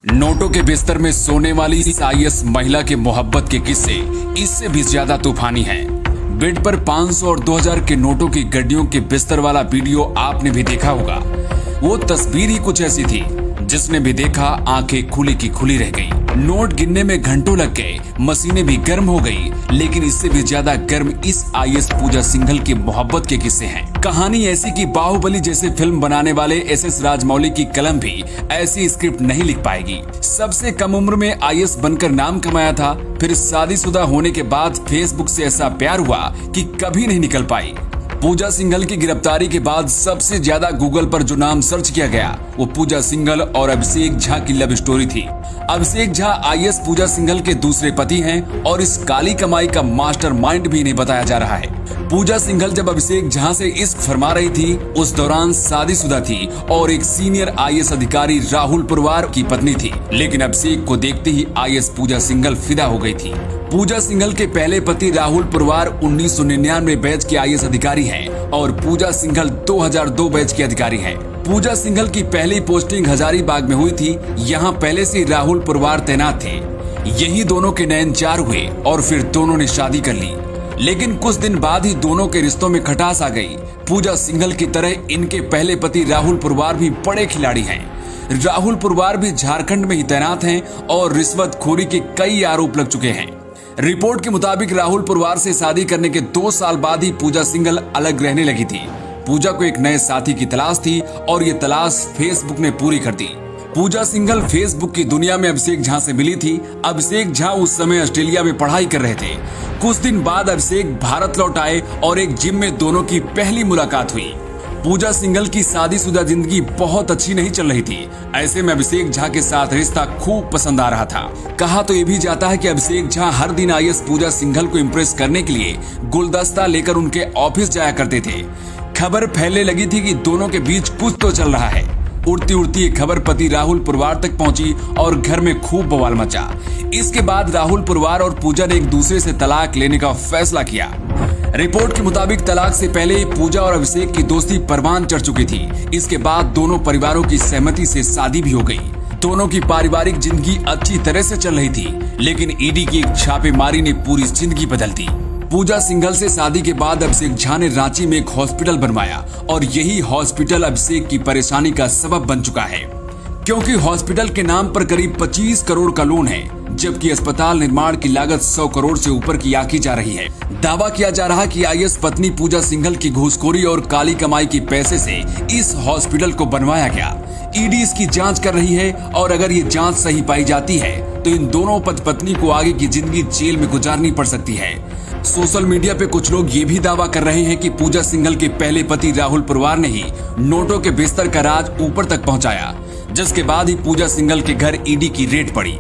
नोटों के बिस्तर में सोने वाली इस आईएएस महिला के मोहब्बत के किस्से इससे भी ज्यादा तूफानी हैं। बेड पर 500 और 2000 के नोटों की गड्डियों के बिस्तर वाला वीडियो आपने भी देखा होगा। वो तस्वीर ही कुछ ऐसी थी जिसने भी देखा आंखें खुली की खुली रह गई। नोट गिनने में घंटों लग गए, मशीनें भी गर्म हो गई, लेकिन इससे भी ज्यादा गर्म इस आईएएस पूजा सिंघल की मोहब्बत के किस्से हैं। कहानी ऐसी कि बाहुबली जैसे फिल्म बनाने वाले एसएस राजमौली की कलम भी ऐसी स्क्रिप्ट नहीं लिख पाएगी। सबसे कम उम्र में आईएएस बनकर नाम कमाया था, फिर शादीशुदा होने के बाद फेसबुक से ऐसा प्यार हुआ कि कभी नहीं निकल पाई। पूजा सिंघल की गिरफ्तारी के बाद सबसे ज्यादा गूगल पर जो नाम सर्च किया गया वो पूजा सिंघल और अभिषेक झा की लव स्टोरी थी। अभिषेक झा आईएएस पूजा सिंघल के दूसरे पति हैं और इस काली कमाई का मास्टरमाइंड भी नहीं बताया जा रहा है। पूजा सिंघल जब अभिषेक झा से इश्क फरमा रही थी उस दौरान शादीशुदा थी और एक सीनियर आईएएस अधिकारी राहुल पुरवार की पत्नी थी, लेकिन अभिषेक को देखते ही आईएएस पूजा सिंघल फिदा हो गई थी। पूजा सिंघल के पहले पति राहुल पुरवार 1999 बैच के आईएएस अधिकारी हैं और पूजा सिंघल 2002 बैच के अधिकारी हैं। पूजा सिंघल की पहली पोस्टिंग हजारीबाग में हुई थी। यहाँ पहले से राहुल पुरवार तैनात थे। यही दोनों के नयन चार हुए और फिर दोनों ने शादी कर ली, लेकिन कुछ दिन बाद ही दोनों के रिश्तों में खटास आ गई। पूजा सिंघल की तरह इनके पहले पति राहुल पुरवार भी बड़े खिलाड़ी हैं। राहुल पुरवार भी झारखंड में ही तैनात हैं और रिश्वतखोरी के कई आरोप लग चुके हैं। रिपोर्ट के मुताबिक राहुल पुरवार से शादी करने के 2 साल बाद ही पूजा सिंघल अलग रहने लगी थी। पूजा को एक नए साथी की तलाश थी और ये तलाश फेसबुक ने पूरी कर दी। पूजा सिंघल फेसबुक की दुनिया में अभिषेक झा से मिली थी। अभिषेक झा उस समय ऑस्ट्रेलिया में पढ़ाई कर रहे थे। कुछ दिन बाद अभिषेक भारत लौट आए और एक जिम में दोनों की पहली मुलाकात हुई। पूजा सिंघल की शादीशुदा जिंदगी बहुत अच्छी नहीं चल रही थी। ऐसे में अभिषेक झा के साथ रिश्ता खूब पसंद आ रहा था। कहा तो ये भी जाता है कि अभिषेक झा हर दिन आईएएस पूजा सिंघल को इम्प्रेस करने के लिए गुलदस्ता लेकर उनके ऑफिस जाया करते थे। खबर फैलने लगी थी कि दोनों के बीच कुछ तो चल रहा है। उड़ती उड़ती ये खबर पति राहुल पुरवार तक पहुंची और घर में खूब बवाल मचा। इसके बाद राहुल पुरवार और पूजा ने एक दूसरे से तलाक लेने का फैसला किया। रिपोर्ट के मुताबिक तलाक से पहले पूजा और अभिषेक की दोस्ती परवान चढ़ चुकी थी। इसके बाद दोनों परिवारों की सहमति से शादी भी हो गई। दोनों की पारिवारिक जिंदगी अच्छी तरह से चल रही थी, लेकिन ईडी की एक छापेमारी ने पूरी जिंदगी बदल दी। पूजा सिंघल से शादी के बाद अभिषेक झा ने रांची में एक हॉस्पिटल बनवाया और यही हॉस्पिटल अभिषेक की परेशानी का सबब बन चुका है, क्योंकि हॉस्पिटल के नाम पर करीब 25 करोड़ का लोन है, जबकि अस्पताल निर्माण की लागत 100 करोड़ से ऊपर की आंकी जा रही है। दावा किया जा रहा है कि आईएएस पत्नी पूजा सिंघल की घूसखोरी और काली कमाई के पैसे से इस हॉस्पिटल को बनवाया गया। ईडी इसकी जांच कर रही है और अगर ये जांच सही पाई जाती है तो इन दोनों पति पत्नी को आगे की जिंदगी जेल में गुजारनी पड़ सकती है। सोशल मीडिया पे कुछ लोग ये भी दावा कर रहे हैं कि पूजा सिंघल के पहले पति राहुल पुरवार ने ही नोटों के बिस्तर का राज ऊपर तक पहुंचाया, जिसके बाद ही पूजा सिंघल के घर ईडी की रेड पड़ी।